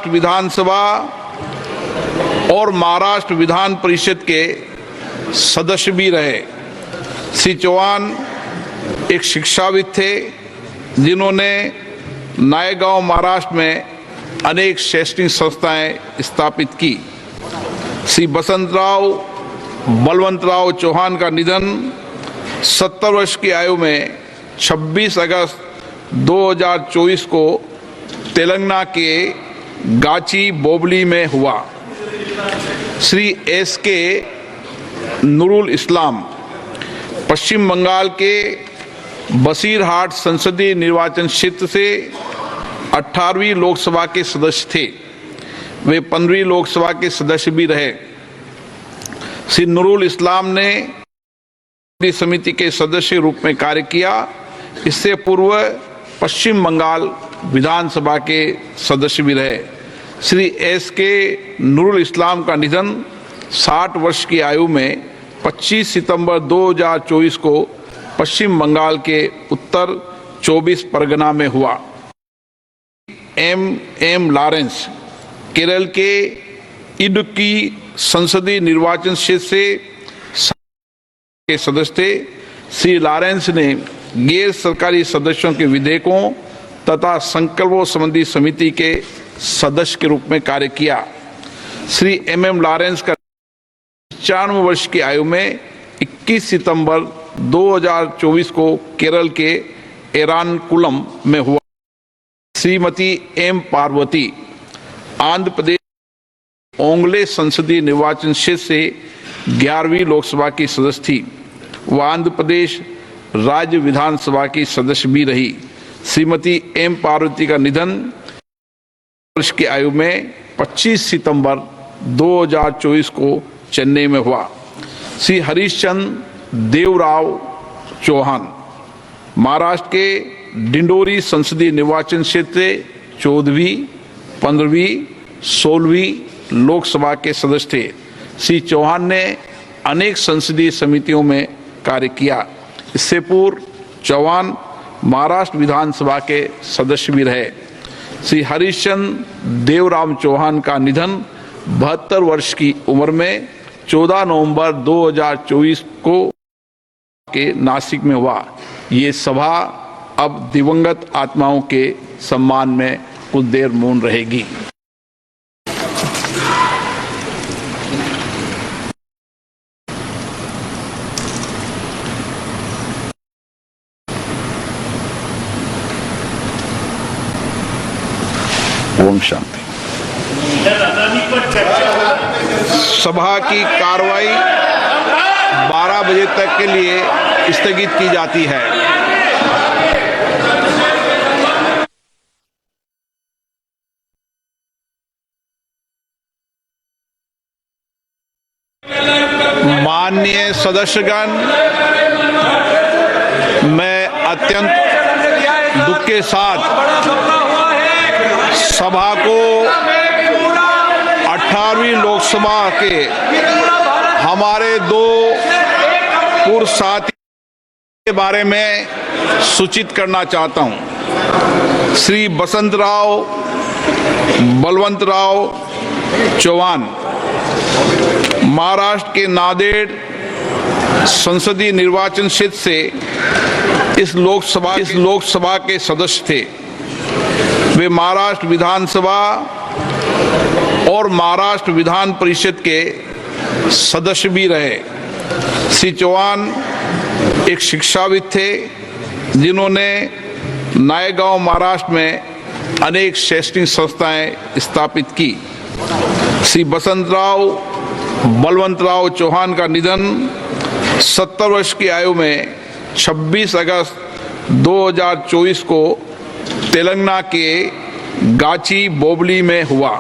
विधानसभा और महाराष्ट्र विधान परिषद के सदस्य भी रहे। श्री चौहान एक शिक्षाविद थे जिन्होंने नायगांव महाराष्ट्र में अनेक शैक्षणिक संस्थाएं स्थापित की। श्री बसंतराव बलवंतराव चौहान का निधन 70 वर्ष की आयु में 26 अगस्त 2024 को तेलंगाना के गाची बोबली में हुआ। श्री एस.के. नूरुल इस्लाम पश्चिम बंगाल के बसीरहाट संसदीय निर्वाचन क्षेत्र से 18वीं लोकसभा के सदस्य थे। वे 15वीं लोकसभा के सदस्य भी रहे। श्री नूरुल इस्लाम ने समिति के सदस्य रूप में कार्य किया। इससे पूर्व पश्चिम बंगाल विधानसभा के सदस्य भी रहे। श्री एस.के. नूरुल इस्लाम का निधन 60 वर्ष की आयु में 25 सितंबर 2024 को पश्चिम बंगाल के उत्तर 24 परगना में हुआ। एम लॉरेंस केरल के इडुक्की संसदीय निर्वाचन क्षेत्र से के सदस्य थे। श्री लॉरेंस ने गैर सरकारी सदस्यों के विधेयकों तथा संकल्पों संबंधी समिति के सदस्य के रूप में कार्य किया। श्री एम लॉरेंस का 94 वर्ष की आयु में 21 सितंबर 2024 को केरल के एरानकुलम में हुआ। श्रीमती एम पार्वती आंध्र प्रदेश ओंगले संसदीय निर्वाचन क्षेत्र से 11वीं लोकसभा की सदस्य थी। वह आंध्र प्रदेश राज्य विधानसभा की सदस्य भी रही। श्रीमती एम पार्वती का निधन वर्ष की आयु में 25 सितंबर 2024 को चेन्नई में हुआ। श्री हरीशचंद्र देवराव चौहान महाराष्ट्र के डिंडोरी संसदीय निर्वाचन क्षेत्र से 14वीं, 15वीं, 16वीं लोकसभा के सदस्य थे। श्री चौहान ने अनेक संसदीय समितियों में कार्य किया। इससे पूर्व चौहान महाराष्ट्र विधानसभा के सदस्य भी रहे। श्री हरीशचंद्र देवराम चौहान का निधन 72 वर्ष की उम्र में 14 नवंबर 2024 को के नासिक में हुआ। ये सभा अब दिवंगत आत्माओं के सम्मान में कुछ देर मौन रहेगी। ओम शांति। सभा की कार्रवाई 12 बजे तक के लिए स्थगित की जाती है। माननीय सदस्यगण, मैं अत्यंत दुख के साथ सभा को 18वीं लोकसभा के हमारे दो पूर्व साथी के बारे में सूचित करना चाहता हूं। श्री बसंतराव बलवंतराव चौहान महाराष्ट्र के नांदेड़ संसदीय निर्वाचन क्षेत्र से इस लोकसभा के सदस्य थे। वे महाराष्ट्र विधानसभा और महाराष्ट्र विधान परिषद के सदस्य भी रहे। श्री चौहान एक शिक्षाविद थे जिन्होंने नायगांव महाराष्ट्र में अनेक शैक्षणिक संस्थाएं स्थापित की। श्री बसंतराव बलवंतराव चौहान का निधन 70 वर्ष की आयु में 26 अगस्त 2024 को तेलंगाना के गाची बोबली में हुआ।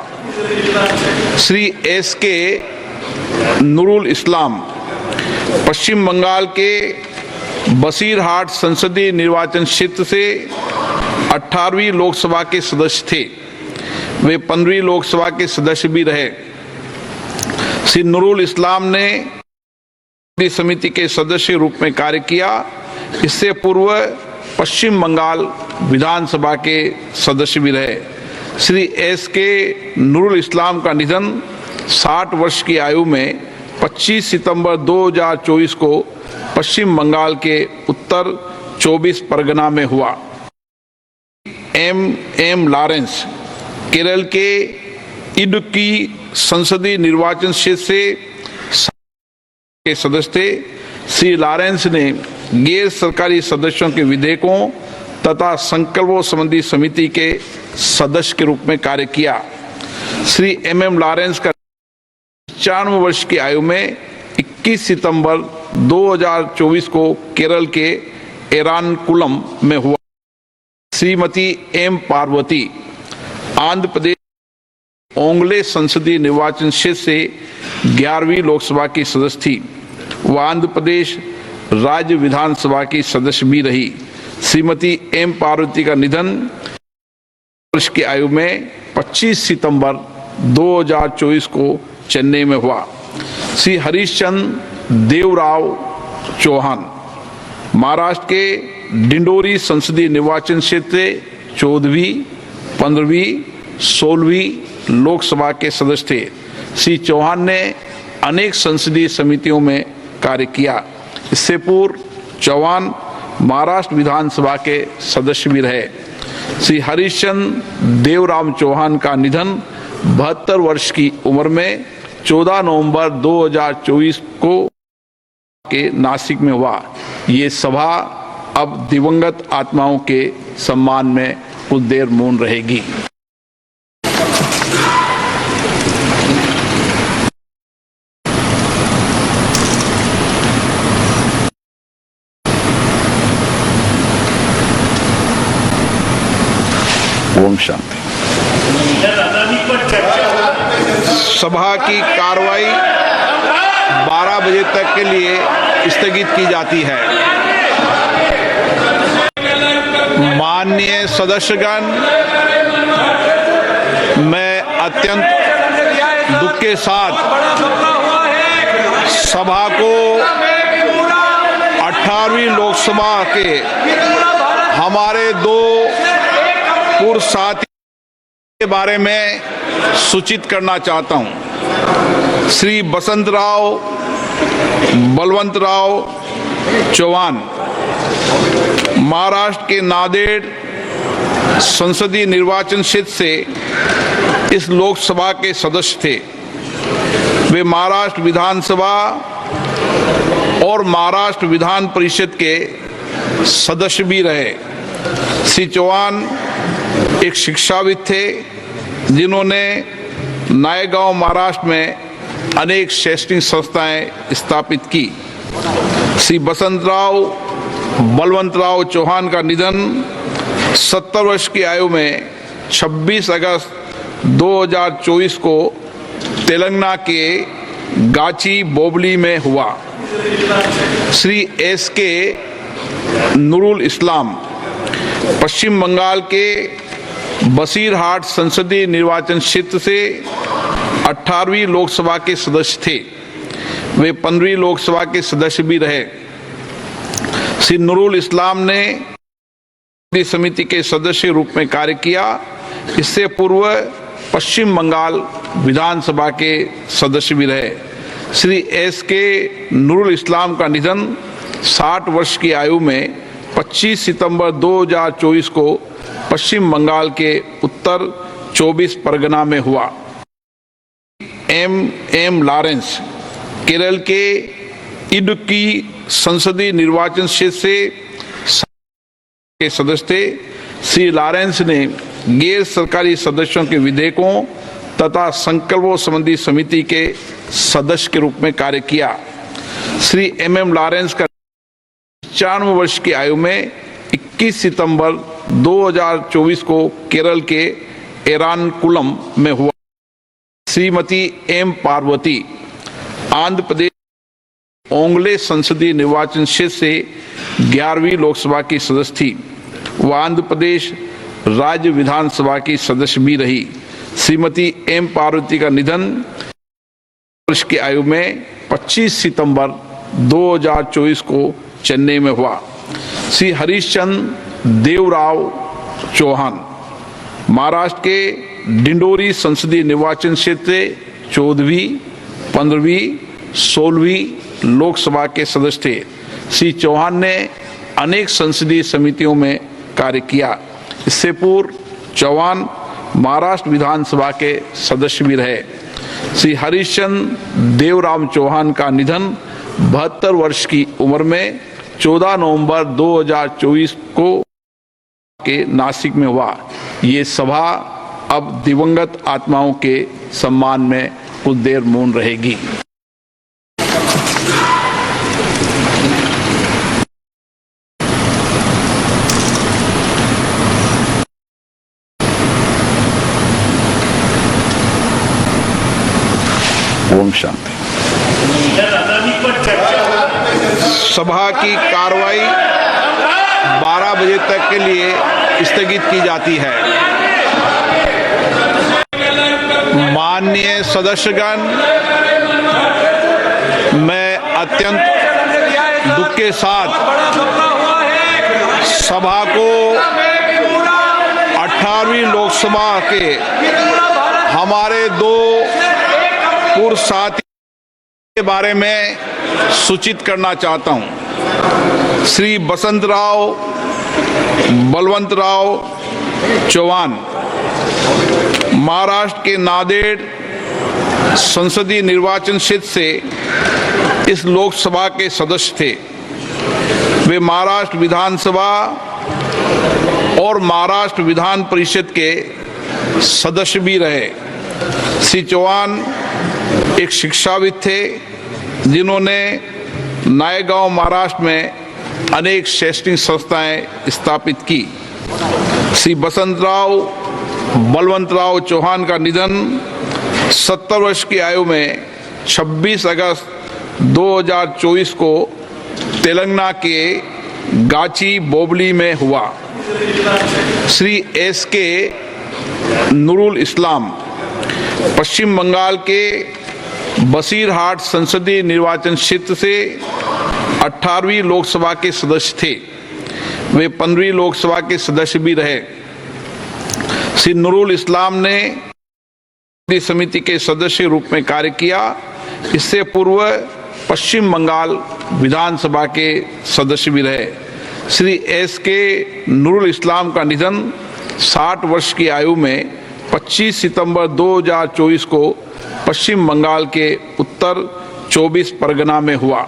श्री एस.के. नूरुल इस्लाम पश्चिम बंगाल के बसीरहाट संसदीय निर्वाचन क्षेत्र से 18वीं लोकसभा के सदस्य थे। वे 15वीं लोकसभा के सदस्य भी रहे। श्री नूरुल इस्लाम ने समिति के सदस्य रूप में कार्य किया। इससे पूर्व पश्चिम बंगाल विधानसभा के सदस्य भी रहे। श्री एस के नूरुल इस्लाम का निधन 60 वर्ष की आयु में 25 सितंबर 2024 को पश्चिम बंगाल के उत्तर 24 परगना में हुआ। एम लॉरेंस केरल के इडुक्की संसदीय निर्वाचन क्षेत्र से के सदस्य थे। श्री लॉरेंस ने गैर सरकारी सदस्यों के विधेयकों तथा संकल्पों संबंधी समिति के सदस्य के रूप में कार्य किया। श्री एम लॉरेंस का 95 वर्ष की आयु में 21 सितंबर 2024 को केरल के एरानकुलम में हुआ। श्रीमती एम पार्वती आंध्र प्रदेश ओंगले संसदीय निर्वाचन क्षेत्र से 11वीं लोकसभा की सदस्य थी। वह आंध्र प्रदेश राज्य विधानसभा की सदस्य भी रही। श्रीमती एम पार्वती का निधन वर्ष की आयु में 25 सितंबर 2024 को चेन्नई में हुआ। श्री हरीशचंद्र देवराव चौहान महाराष्ट्र के डिंडोरी संसदीय निर्वाचन क्षेत्र से 14वीं, 15वीं, 16वीं लोकसभा के सदस्य थे। श्री चौहान ने अनेक संसदीय समितियों में कार्य किया। इससे पूर्व चौहान महाराष्ट्र विधानसभा के सदस्य भी रहे। श्री हरीशचंद्र देवराम चौहान का निधन 72 वर्ष की उम्र में 14 नवंबर 2024 को के नासिक में हुआ। ये सभा अब दिवंगत आत्माओं के सम्मान में कुछ देर मौन रहेगी। ओम शांति। सभा की कार्रवाई 12 बजे तक के लिए स्थगित की जाती है। माननीय सदस्यगण, मैं अत्यंत दुख के साथ सभा को 18वीं लोकसभा के हमारे 2 पूर्व साथी के बारे में सूचित करना चाहता हूं। श्री बलवंतराव चौहान महाराष्ट्र के नांदेड़ संसदीय निर्वाचन क्षेत्र से इस लोकसभा के सदस्य थे। वे महाराष्ट्र विधानसभा और महाराष्ट्र विधान परिषद के सदस्य भी रहे। श्री चौहान एक शिक्षाविद थे जिन्होंने नायगांव महाराष्ट्र में अनेक शैक्षणिक संस्थाएं स्थापित की। श्री बलवंतराव चौहान का निधन 70 वर्ष की आयु में 26 अगस्त 2024 को तेलंगाना के गाची बोबली में हुआ। श्री एस के नूरुल इस्लाम पश्चिम बंगाल के बसीरहाट संसदीय निर्वाचन क्षेत्र से 18वीं लोकसभा के सदस्य थे। वे 15वीं लोकसभा के सदस्य भी रहे। श्री नूरुल इस्लाम ने समिति के सदस्य रूप में कार्य किया। इससे पूर्व पश्चिम बंगाल विधानसभा के सदस्य भी रहे। श्री एस के नूरुल इस्लाम का निधन 60 वर्ष की आयु में 25 सितंबर 2024 को पश्चिम बंगाल के उत्तर 24 परगना में हुआ। एम लॉरेंस केरल के इडुक्की संसदीय निर्वाचन क्षेत्र से के सदस्य थे। श्री लॉरेंस ने गैर सरकारी सदस्यों के विधेयकों तथा संकल्पों संबंधी समिति के सदस्य के रूप में कार्य किया। श्री एम लॉरेंस का 95 वर्ष की आयु में 21 सितंबर 2024 को केरल के एरानकुलम में हुआ। श्रीमती एम पार्वती आंध्र प्रदेश ओंगले संसदीय निर्वाचन क्षेत्र से 11वीं लोकसभा की सदस्य थी। वह आंध्र प्रदेश राज्य विधानसभा की सदस्य भी रही। श्रीमती एम पार्वती का निधन वर्ष की आयु में 25 सितंबर 2024 को चेन्नई में हुआ। श्री हरीशचंद्र देवराव चौहान महाराष्ट्र के डिंडोरी संसदीय निर्वाचन क्षेत्र से 14वीं, 15वीं, 16वीं लोकसभा के सदस्य थे। श्री चौहान ने अनेक संसदीय समितियों में कार्य किया। इससे पूर्व चौहान महाराष्ट्र विधानसभा के सदस्य भी रहे। श्री हरिश्चंद्र देवराम चौहान का निधन 72 वर्ष की उम्र में 14 नवंबर 2024 को के नासिक में हुआ। ये सभा अब दिवंगत आत्माओं के सम्मान में कुछ देर मौन रहेगी। ओम शांति। सभा की कार्रवाई 12 बजे तक के लिए स्थगित की जाती है। माननीय सदस्यगण, मैं अत्यंत दुख के साथ सभा को 18वीं लोकसभा के हमारे 2 पूर्व साथी के बारे में सूचित करना चाहता हूं। श्री बलवंतराव चौहान महाराष्ट्र के नांदेड़ संसदीय निर्वाचन क्षेत्र से इस लोकसभा के सदस्य थे। वे महाराष्ट्र विधानसभा और महाराष्ट्र विधान परिषद के सदस्य भी रहे। श्री चौहान एक शिक्षाविद थे जिन्होंने नायगांव महाराष्ट्र में अनेक शैक्षणिक संस्थाएं स्थापित की। श्री बलवंतराव चौहान का निधन 70 वर्ष की आयु में 26 अगस्त 2024 को तेलंगाना के गाची बोबली में हुआ। श्री एसके नूरुल इस्लाम पश्चिम बंगाल के बसीरहाट संसदीय निर्वाचन क्षेत्र से 18वीं लोकसभा के सदस्य थे। वे 15वीं लोकसभा के सदस्य भी रहे। श्री नूरुल इस्लाम ने समिति के सदस्य रूप में कार्य किया। इससे पूर्व पश्चिम बंगाल विधानसभा के सदस्य भी रहे। श्री एसके नूरुल इस्लाम का निधन 60 वर्ष की आयु में 25 सितंबर 2024 को पश्चिम बंगाल के उत्तर 24 परगना में हुआ।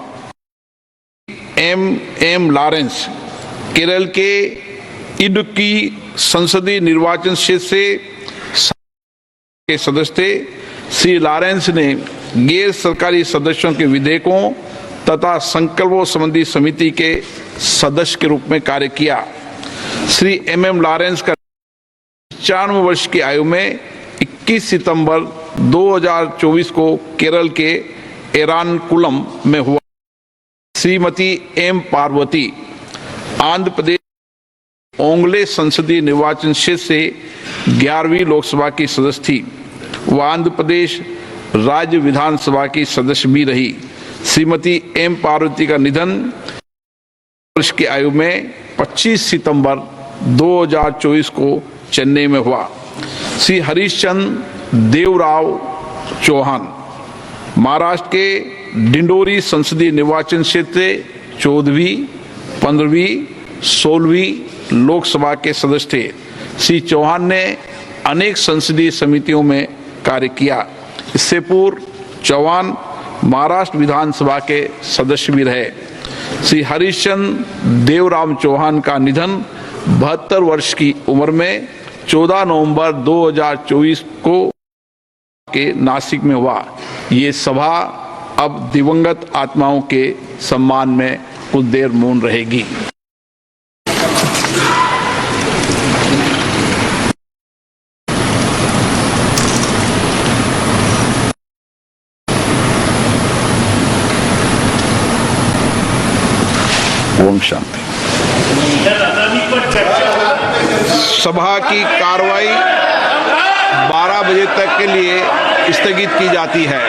एम लॉरेंस केरल के इडुक्की संसदीय निर्वाचन क्षेत्र से के सदस्य थे। श्री लॉरेंस ने गैर सरकारी सदस्यों के विधेयकों तथा संकल्पों संबंधी समिति के सदस्य के रूप में कार्य किया। श्री एम लॉरेंस का 95 वर्ष की आयु में 21 सितंबर 2024 को केरल के एरानकुलम में हुआ। श्रीमती एम पार्वती आंध्र प्रदेश ओंगले संसदीय निर्वाचन क्षेत्र से 11वीं लोकसभा की सदस्य थी। वह आंध्र प्रदेश राज्य विधानसभा की सदस्य भी रही। श्रीमती एम पार्वती का निधन वर्ष की आयु में 25 सितंबर 2024 को चेन्नई में हुआ। श्री हरिश्चंद्र देवराव चौहान महाराष्ट्र के डिंडोरी संसदीय निर्वाचन क्षेत्र से 14वीं, 15वीं, 16वीं लोकसभा के सदस्य थे। श्री चौहान ने अनेक संसदीय समितियों में कार्य किया। इससे पूर्व चौहान महाराष्ट्र विधानसभा के सदस्य भी रहे। श्री हरिश्चंद्र देवराम चौहान का निधन 72 वर्ष की उम्र में 14 नवंबर 2024 को के नासिक में हुआ। ये सभा अब दिवंगत आत्माओं के सम्मान में कुछ देर मौन रहेगी। ओम शांति। सभा की कार्रवाई 12 बजे तक के लिए स्थगित की जाती है।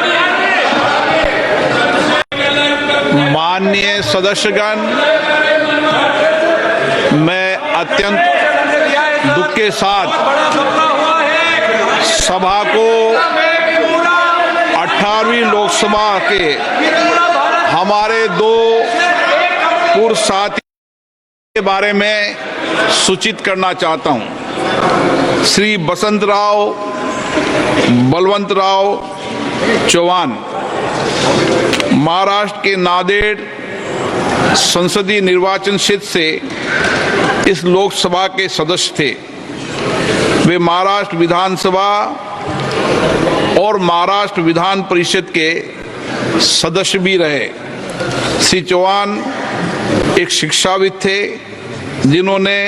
माननीय सदस्यगण, मैं अत्यंत दुख के साथ सभा को 18वीं लोकसभा के हमारे दो पूर्व साथी के बारे में सूचित करना चाहता हूं। श्री बलवंतराव चौहान महाराष्ट्र के नांदेड़ संसदीय निर्वाचन क्षेत्र से इस लोकसभा के सदस्य थे। वे महाराष्ट्र विधानसभा और महाराष्ट्र विधान परिषद के सदस्य भी रहे। श्री चौहान एक शिक्षाविद थे जिन्होंने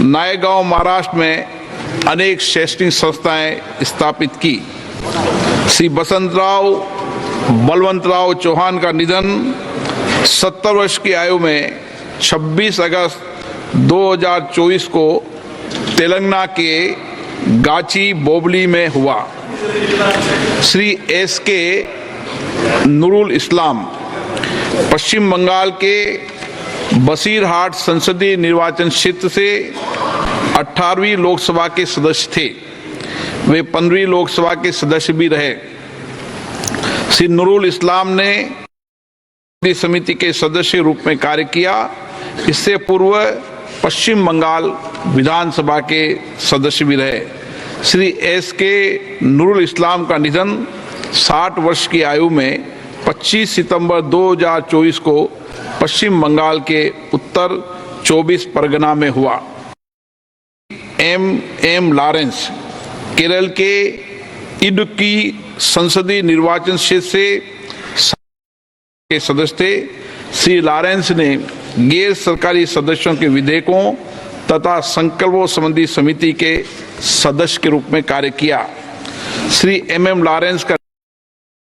नायगांव महाराष्ट्र में अनेक शैक्षणिक संस्थाएं स्थापित की। श्री बलवंतराव चौहान का निधन 70 वर्ष की आयु में 26 अगस्त 2024 को तेलंगाना के गाची बोबली में हुआ। श्री एसके नूरुल इस्लाम पश्चिम बंगाल के बसीरहाट संसदीय निर्वाचन क्षेत्र से 18वीं लोकसभा के सदस्य थे। वे 15वीं लोकसभा के सदस्य भी रहे। श्री नूरुल इस्लाम ने समिति के सदस्य रूप में कार्य किया। इससे पूर्व पश्चिम बंगाल विधानसभा के सदस्य भी रहे। श्री एस के नूरुल इस्लाम का निधन 60 वर्ष की आयु में 25 सितंबर 2024 को पश्चिम बंगाल के उत्तर 24 परगना में हुआ। एम लॉरेंस केरल के इडुक्की संसदीय निर्वाचन क्षेत्र से के सदस्य थे। श्री लॉरेंस ने गैर सरकारी सदस्यों के विधेयकों तथा संकल्पों संबंधी समिति के सदस्य के रूप में कार्य किया। श्री एम लॉरेंस का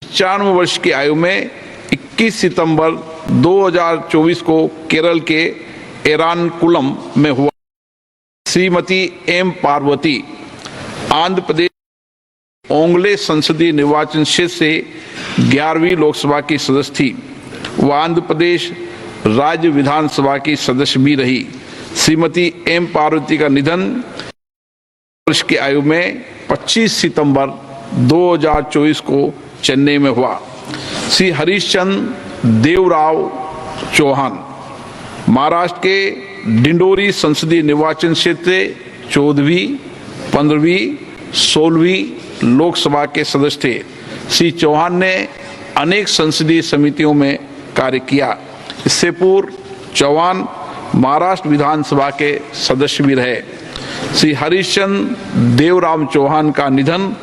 95 वर्ष की आयु में 21 सितंबर 2024 को केरल के एरानकुलम में हुआ। श्रीमती एम पार्वती आंध्र प्रदेश ओंगले संसदीय निर्वाचन क्षेत्र से 11वीं लोकसभा की सदस्य थी। वह आंध्र प्रदेश राज्य विधानसभा की सदस्य भी रही। श्रीमती एम पार्वती का निधन वर्ष की आयु में 25 सितंबर 2024 को चेन्नई में हुआ। श्री हरीशचंद्र देवराव चौहान महाराष्ट्र के डिंडोरी संसदीय निर्वाचन क्षेत्र से 14वीं, 15वीं, 16वीं लोकसभा के सदस्य थे। श्री चौहान ने अनेक संसदीय समितियों में कार्य किया। इससे पूर्व चौहान महाराष्ट्र विधानसभा के सदस्य भी रहे। श्री हरीशचंद्र देवराम चौहान का निधन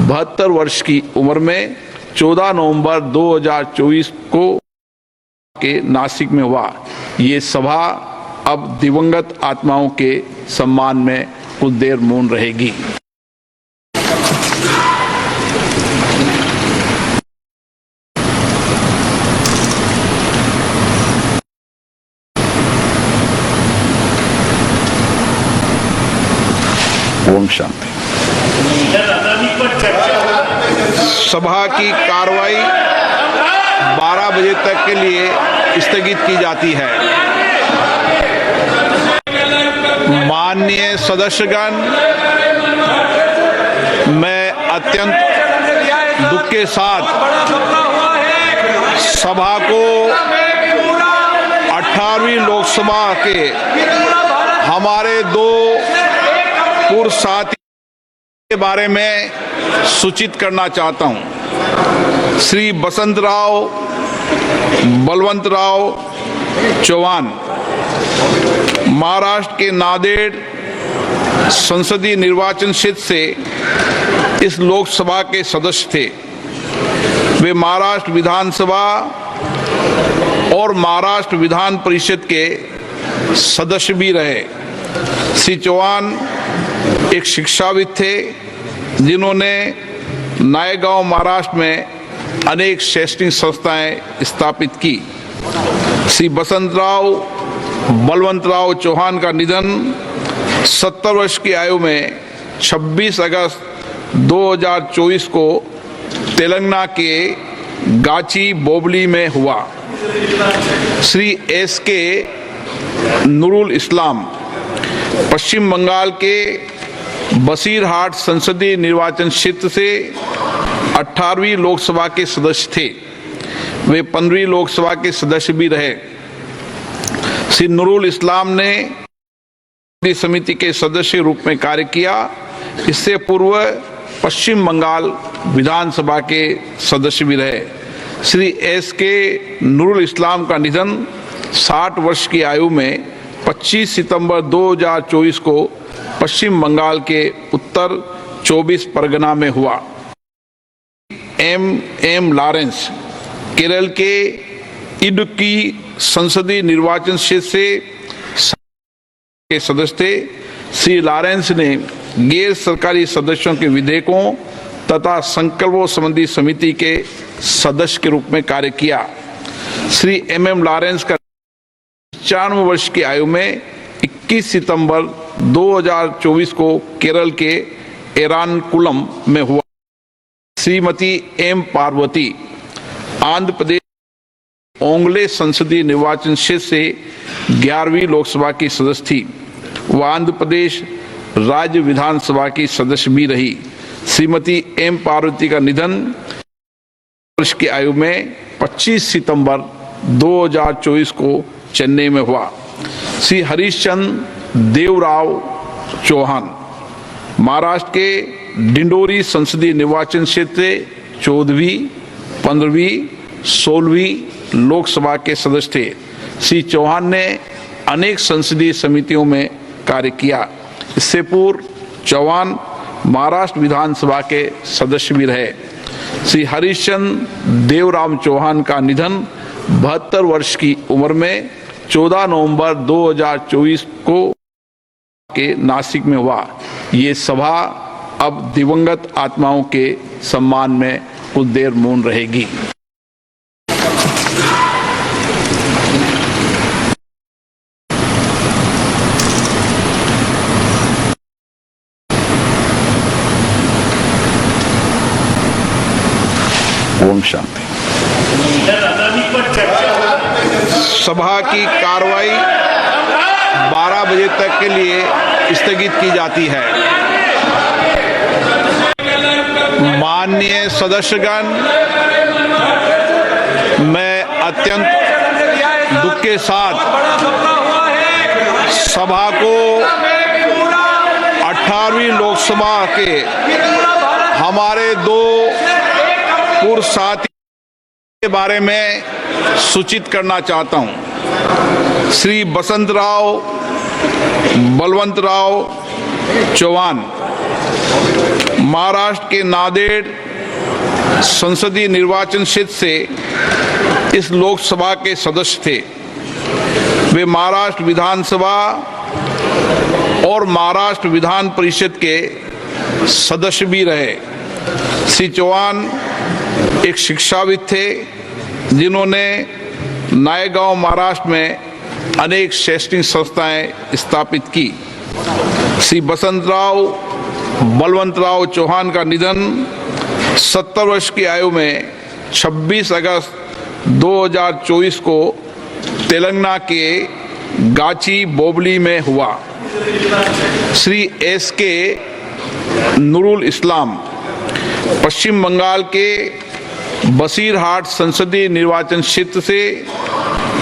72 वर्ष की उम्र में 14 नवंबर 2024 को के नासिक में हुआ। ये सभा अब दिवंगत आत्माओं के सम्मान में कुछ देर मौन रहेगी। ओम शांति। सभा की कार्रवाई 12 बजे तक के लिए स्थगित की जाती है। माननीय सदस्यगण, मैं अत्यंत दुख के साथ सभा को 18वीं लोकसभा के हमारे दो पूर्व साथी के बारे में सूचित करना चाहता हूं। श्री बलवंतराव चौहान महाराष्ट्र के नांदेड़ संसदीय निर्वाचन क्षेत्र से इस लोकसभा के सदस्य थे। वे महाराष्ट्र विधानसभा और महाराष्ट्र विधान परिषद के सदस्य भी रहे। श्री चौहान एक शिक्षाविद थे जिन्होंने नायगांव महाराष्ट्र में अनेक शैक्षणिक संस्थाएं स्थापित की। श्री बलवंतराव चौहान का निधन 70 वर्ष की आयु में 26 अगस्त 2024 को तेलंगाना के गाची बोबली में हुआ। श्री एसके नूरुल इस्लाम पश्चिम बंगाल के बसीरहाट संसदीय निर्वाचन क्षेत्र से 18वीं लोकसभा के सदस्य थे। वे 15वीं लोकसभा के सदस्य भी रहे। श्री नूरुल इस्लाम ने समिति के सदस्य रूप में कार्य किया। इससे पूर्व पश्चिम बंगाल विधानसभा के सदस्य भी रहे। श्री एस.के. नूरुल इस्लाम का निधन 60 वर्ष की आयु में 25 सितंबर 2024 को पश्चिम बंगाल के उत्तर 24 परगना में हुआ। एम लॉरेंस केरल के इडुक्की संसदीय निर्वाचन क्षेत्र से के सदस्य थे। श्री लॉरेंस ने गैर सरकारी सदस्यों के विधेयकों तथा संकल्पों संबंधी समिति के सदस्य के रूप में कार्य किया। श्री एम लॉरेंस का 95 वर्ष की आयु में 21 सितंबर 2024 को केरल के एरानकुलम में हुआ। श्रीमती एम पार्वती आंध्र प्रदेश ओंगले संसदीय निर्वाचन क्षेत्र से 11वीं लोकसभा की सदस्य थी। वह आंध्र प्रदेश राज्य विधानसभा की सदस्य भी रही। श्रीमती एम पार्वती का निधन वर्ष की आयु में 25 सितंबर 2024 को चेन्नई में हुआ। श्री हरीशचंद्र देवराव चौहान महाराष्ट्र के डिंडोरी संसदीय निर्वाचन क्षेत्र से 14वीं, 15वीं, 16वीं लोकसभा के सदस्य थे। श्री चौहान ने अनेक संसदीय समितियों में कार्य किया। इससे पूर्व चौहान महाराष्ट्र विधानसभा के सदस्य भी रहे। श्री हरीशचंद्र देवराम चौहान का निधन 72 वर्ष की उम्र में 14 नवंबर 2024 को के नासिक में हुआ। ये सभा अब दिवंगत आत्माओं के सम्मान में कुछ देर मौन रहेगी। ओम शांति। सभा की कार्रवाई 12 बजे तक के लिए स्थगित की जाती है। माननीय सदस्यगण, मैं अत्यंत दुख के साथ सभा को 18वीं लोकसभा के हमारे दो पूर्व साथी के बारे में सूचित करना चाहता हूं। श्री बसंतराव बलवंतराव चौहान महाराष्ट्र के नांदेड़ संसदीय निर्वाचन क्षेत्र से इस लोकसभा के सदस्य थे। वे महाराष्ट्र विधानसभा और महाराष्ट्र विधान परिषद के सदस्य भी रहे। श्री चौहान एक शिक्षाविद थे जिन्होंने नायगांव महाराष्ट्र में अनेक शैक्षणिक संस्थाएं स्थापित की। श्री बसंतराव बलवंतराव चौहान का निधन 70 वर्ष की आयु में 26 अगस्त 2024 को तेलंगाना के गाची बोबली में हुआ। श्री एस.के. नूरुल इस्लाम पश्चिम बंगाल के बसीरहाट संसदीय निर्वाचन क्षेत्र से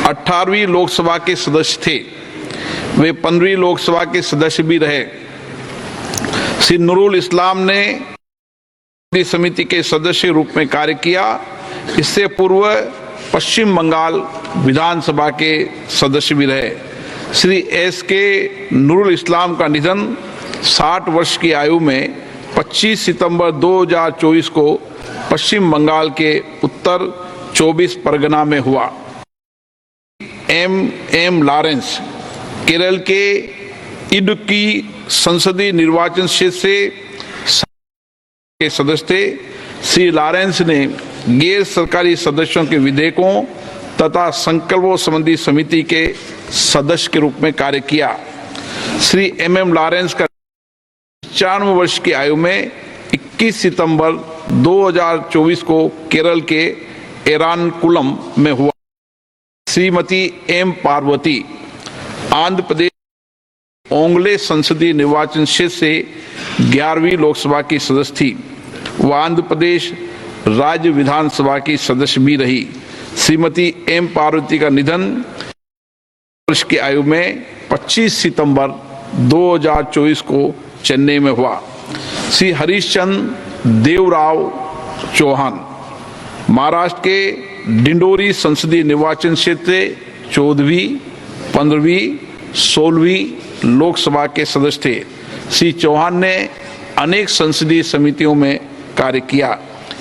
18वीं लोकसभा के सदस्य थे। वे 15वीं लोकसभा के सदस्य भी रहे। श्री नूरुल इस्लाम ने समिति के सदस्य रूप में कार्य किया। इससे पूर्व पश्चिम बंगाल विधानसभा के सदस्य भी रहे। श्री एस.के. नूरुल इस्लाम का निधन 60 वर्ष की आयु में 25 सितंबर 2024 को पश्चिम बंगाल के उत्तर 24 परगना में हुआ। एम लॉरेंस केरल के इडुक्की संसदीय निर्वाचन क्षेत्र से के सदस्य थे। श्री लॉरेंस ने गैर सरकारी सदस्यों के विधेयकों तथा संकल्पों संबंधी समिति के सदस्य के रूप में कार्य किया। श्री एम लॉरेंस का 95 वर्ष की आयु में 21 सितंबर 2024 को केरल के एरानकुलम में हुआ। श्रीमती एम पार्वती आंध्र प्रदेश ओंगले संसदीय निर्वाचन क्षेत्र से 11वीं लोकसभा की सदस्य थी। वह आंध्र प्रदेश राज्य विधानसभा की सदस्य भी रही। श्रीमती एम पार्वती का निधन वर्ष की आयु में 25 सितंबर 2024 को चेन्नई में हुआ। श्री हरीशचंद्र देवराव चौहान महाराष्ट्र के डिंडोरी संसदीय निर्वाचन क्षेत्र से 14वीं, 15वीं, 16वीं लोकसभा के सदस्य थे। श्री चौहान ने अनेक संसदीय समितियों में कार्य किया।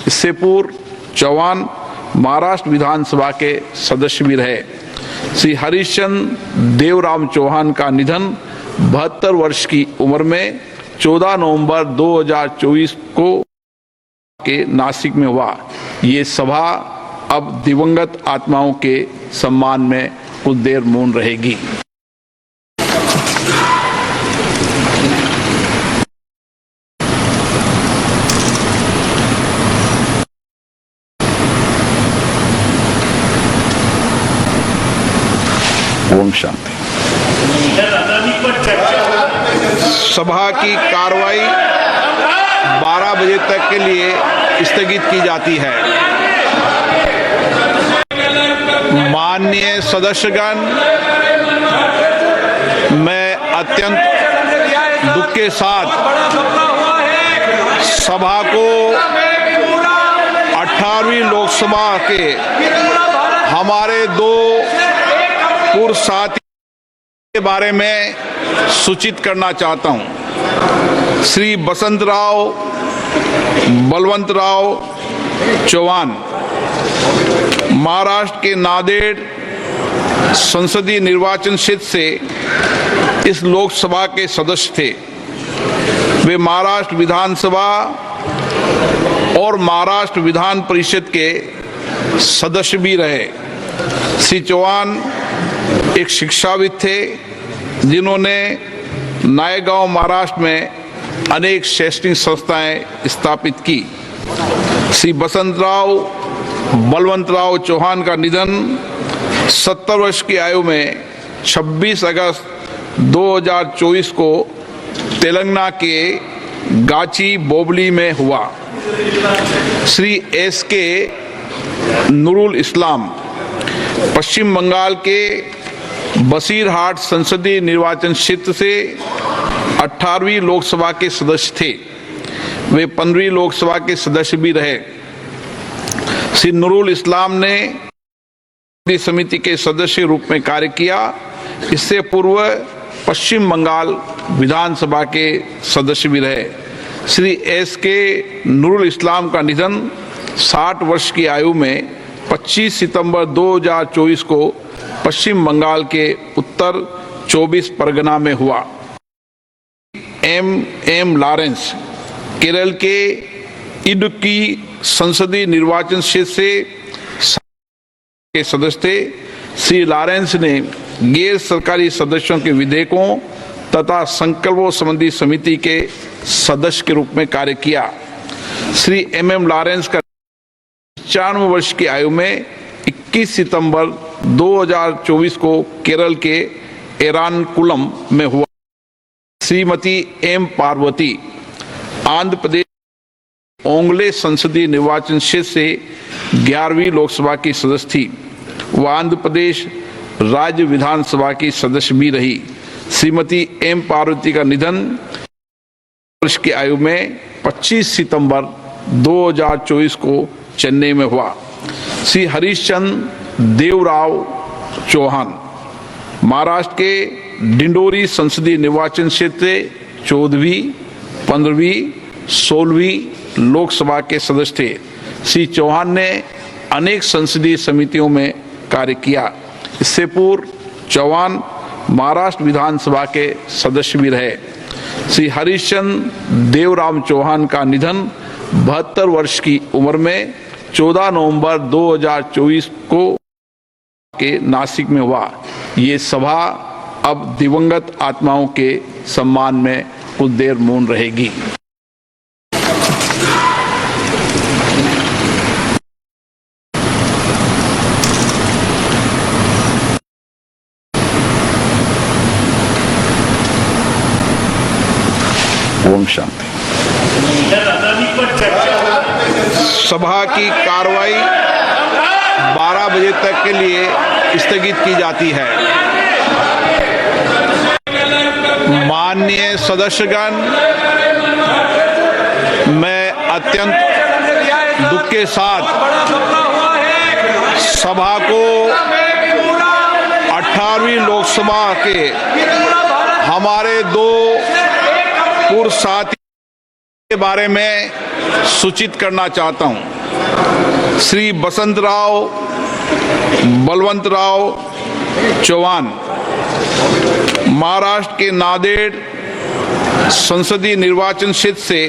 इससे पूर्व चौहान महाराष्ट्र विधानसभा के सदस्य भी रहे। श्री हरीशचंद्र देवराम चौहान का निधन 72 वर्ष की उम्र में 14 नवंबर 2024 को के नासिक में हुआ। ये सभा अब दिवंगत आत्माओं के सम्मान में कुछ देर मौन रहेगी। ओम शांति। सभा की कार्रवाई 12 बजे तक के लिए स्थगित की जाती है। माननीय सदस्यगण, मैं अत्यंत दुख के साथ सभा को 18वीं लोकसभा के हमारे 2 पूर्व साथी के बारे में सूचित करना चाहता हूं। श्री बलवंतराव चौहान महाराष्ट्र के नांदेड़ संसदीय निर्वाचन क्षेत्र से इस लोकसभा के सदस्य थे। वे महाराष्ट्र विधानसभा और महाराष्ट्र विधान परिषद के सदस्य भी रहे। श्री चौहान एक शिक्षाविद थे जिन्होंने नायगांव महाराष्ट्र में अनेक शैक्षणिक संस्थाएं स्थापित की। श्री बलवंतराव चौहान का निधन 70 वर्ष की आयु में 26 अगस्त 2024 को तेलंगाना के गाची बोबली में हुआ। श्री एस.के. नूरुल इस्लाम पश्चिम बंगाल के बसीरहाट संसदीय निर्वाचन क्षेत्र से 18वीं लोकसभा के सदस्य थे। वे 15वीं लोकसभा के सदस्य भी रहे। श्री नूरुल इस्लाम ने समिति के सदस्य रूप में कार्य किया। इससे पूर्व पश्चिम बंगाल विधानसभा के सदस्य भी रहे। श्री एस.के. नूरुल इस्लाम का निधन 60 वर्ष की आयु में 25 सितंबर 2024 को पश्चिम बंगाल के उत्तर 24 परगना में हुआ। एम लॉरेंस केरल के इडुक्की संसदीय निर्वाचन क्षेत्र से के सदस्य थे। श्री लॉरेंस ने गैर सरकारी सदस्यों के विधेयकों तथा संकल्पों संबंधी समिति के सदस्य के रूप में कार्य किया। श्री एम लॉरेंस का 95 वर्ष की आयु में 21 सितंबर 2024 को केरल के एरानकुलम में हुआ। श्रीमती एम पार्वती आंध्र प्रदेश ओंगले संसदीय निर्वाचन क्षेत्र से 11वीं लोकसभा की सदस्य थी। वह आंध्र प्रदेश राज्य विधानसभा की सदस्य भी रही। श्रीमती एम पार्वती का निधन वर्ष की आयु में 25 सितंबर 2024 को चेन्नई में हुआ। श्री हरीशचंद्र देवराव चौहान महाराष्ट्र के डिंडोरी संसदीय निर्वाचन क्षेत्र से 14वीं, 15वीं, 16वीं लोकसभा के सदस्य थे। श्री चौहान ने अनेक संसदीय समितियों में कार्य किया। इससे पूर्व चौहान महाराष्ट्र विधानसभा के सदस्य भी रहे। श्री हरीशचंद्र देवराम चौहान का निधन 72 वर्ष की उम्र में 14 नवंबर 2024 को के नासिक में हुआ। ये सभा अब दिवंगत आत्माओं के सम्मान में कुछ देर मौन रहेगी। शांति। सभा की कार्रवाई 12 बजे तक के लिए स्थगित की जाती है। माननीय सदस्यगण, मैं अत्यंत दुख के साथ सभा को 18वीं लोकसभा के हमारे 2 पूर्व साथी के बारे में सूचित करना चाहता हूं। श्री बसंतराव बलवंतराव चौहान महाराष्ट्र के नांदेड़ संसदीय निर्वाचन क्षेत्र से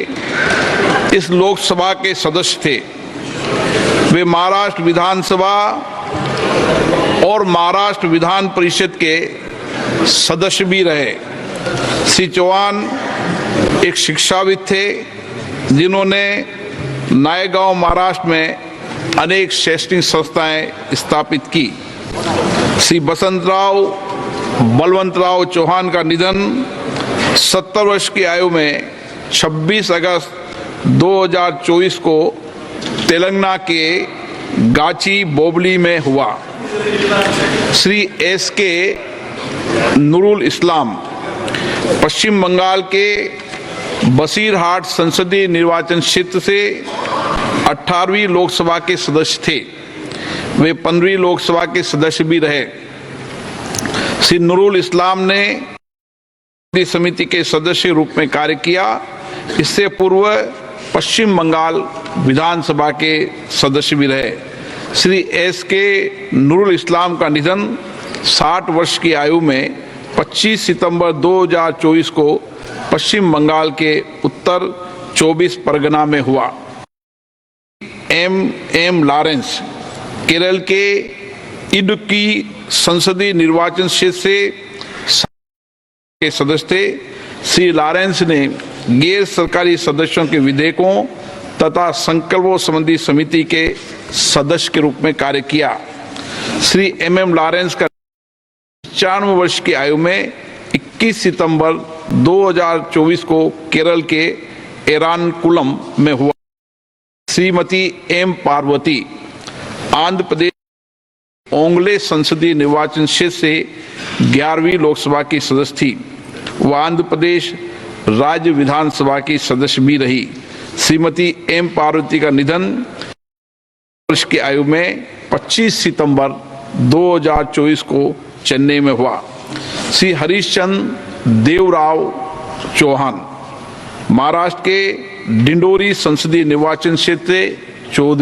इस लोकसभा के सदस्य थे। वे महाराष्ट्र विधानसभा और महाराष्ट्र विधान परिषद के सदस्य भी रहे। श्री चौहान एक शिक्षाविद थे जिन्होंने नायगांव महाराष्ट्र में अनेक शैक्षणिक संस्थाएं स्थापित की। श्री बसंतराव बलवंतराव चौहान का निधन 70 वर्ष की आयु में 26 अगस्त 2024 को तेलंगाना के गाची बोबली में हुआ। श्री एस.के. नूरुल इस्लाम पश्चिम बंगाल के बसीरहाट संसदीय निर्वाचन क्षेत्र से 18वीं लोकसभा के सदस्य थे। वे 15वीं लोकसभा के सदस्य भी रहे। श्री नूरुल इस्लाम ने समिति के सदस्य रूप में कार्य किया। इससे पूर्व पश्चिम बंगाल विधानसभा के सदस्य भी रहे। श्री एस.के. नूरुल इस्लाम का निधन 60 वर्ष की आयु में 25 सितंबर 2024 को पश्चिम बंगाल के उत्तर 24 परगना में हुआ। एम लॉरेंस केरल के इडुक्की संसदीय निर्वाचन क्षेत्र से के सदस्य थे। श्री लॉरेंस ने गैर सरकारी सदस्यों के विधेयकों तथा संकल्पों संबंधी समिति के सदस्य के रूप में कार्य किया। श्री एम लॉरेंस का 95 वर्ष की आयु में 21 सितंबर 2024 को केरल के एरानकुलम में हुआ। श्रीमती एम पार्वती आंध्र प्रदेश ओंगले संसदीय निर्वाचन क्षेत्र से 11वीं लोकसभा की सदस्य थी। वह आंध्र प्रदेश राज्य विधानसभा की सदस्य भी रही। श्रीमती एम पार्वती का निधन वर्ष की आयु में 25 सितंबर 2024 को चेन्नई में हुआ। श्री हरीशचंद्र देवराव चौहान महाराष्ट्र के डिंडोरी संसदीय निर्वाचन क्षेत्र से 14